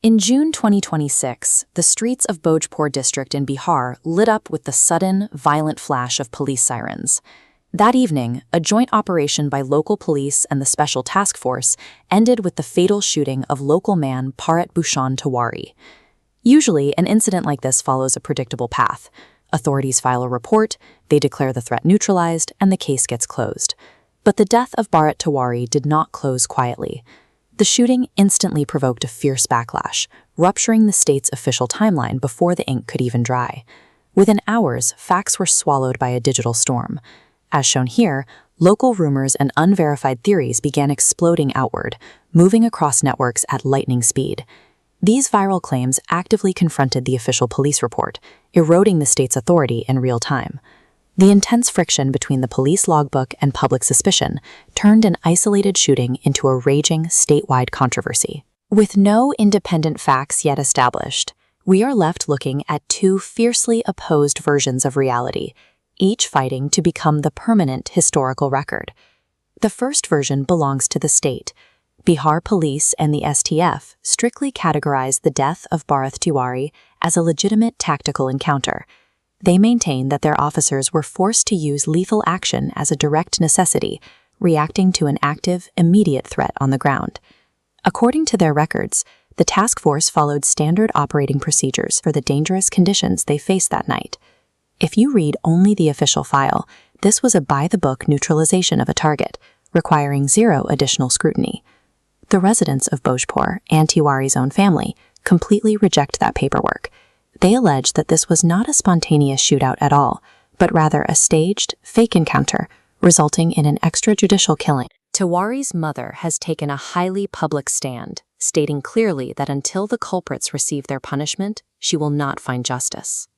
In June 2026, the streets of Bhojpur district in Bihar lit up with the sudden, violent flash of police sirens. That evening, a joint operation by local police and the Special Task Force ended with the fatal shooting of local man Bharat Tiwari. Usually, an incident like this follows a predictable path. Authorities file a report, they declare the threat neutralized, and the case gets closed. But the death of Bharat Tiwari did not close quietly. The shooting instantly provoked a fierce backlash, rupturing the state's official timeline before the ink could even dry. Within hours, facts were swallowed by a digital storm. As shown here, local rumors and unverified theories began exploding outward, moving across networks at lightning speed. These viral claims actively confronted the official police report, eroding the state's authority in real time. The intense friction between the police logbook and public suspicion turned an isolated shooting into a raging statewide controversy. With no independent facts yet established, we are left looking at two fiercely opposed versions of reality, each fighting to become the permanent historical record. The first version belongs to the state. Bihar police and the STF strictly categorize the death of Bharat Tiwari as a legitimate tactical encounter. They maintain that their officers were forced to use lethal action as a direct necessity, reacting to an active, immediate threat on the ground. According to their records, the task force followed standard operating procedures for the dangerous conditions they faced that night. If you read only the official file, this was a by-the-book neutralization of a target, requiring zero additional scrutiny. The residents of Bhojpur and Tiwari's own family completely reject that paperwork. They allege that this was not a spontaneous shootout at all, but rather a staged, fake encounter, resulting in an extrajudicial killing. Tiwari's mother has taken a highly public stand, stating clearly that until the culprits receive their punishment, she will not find justice.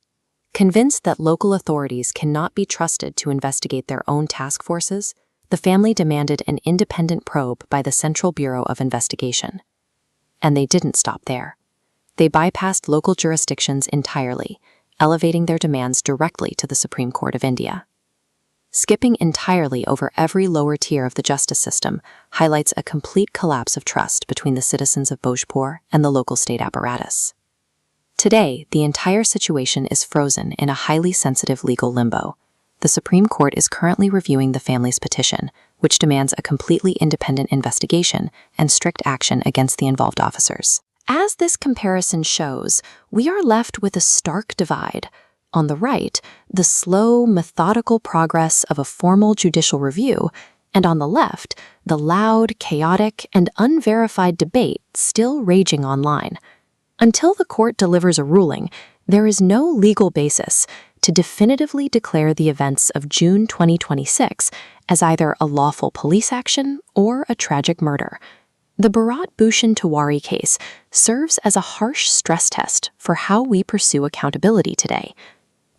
Convinced that local authorities cannot be trusted to investigate their own task forces, the family demanded an independent probe by the Central Bureau of Investigation. And they didn't stop there. They bypassed local jurisdictions entirely, elevating their demands directly to the Supreme Court of India. Skipping entirely over every lower tier of the justice system highlights a complete collapse of trust between the citizens of Bhojpur and the local state apparatus. Today, the entire situation is frozen in a highly sensitive legal limbo. The Supreme Court is currently reviewing the family's petition, which demands a completely independent investigation and strict action against the involved officers. As this comparison shows, we are left with a stark divide. On the right, the slow, methodical progress of a formal judicial review, and on the left, the loud, chaotic, and unverified debate still raging online. Until the court delivers a ruling, there is no legal basis to definitively declare the events of June 2026 as either a lawful police action or a tragic murder. The Bharat Tiwari case serves as a harsh stress test for how we pursue accountability today.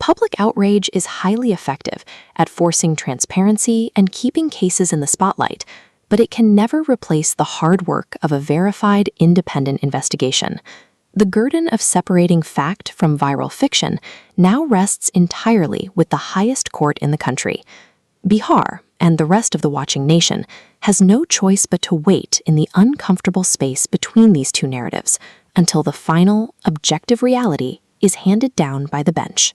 Public outrage is highly effective at forcing transparency and keeping cases in the spotlight, but it can never replace the hard work of a verified, independent investigation. The burden of separating fact from viral fiction now rests entirely with the highest court in the country. Bihar, and the rest of the watching nation, has no choice but to wait in the uncomfortable space between these two narratives until the final, objective reality is handed down by the bench.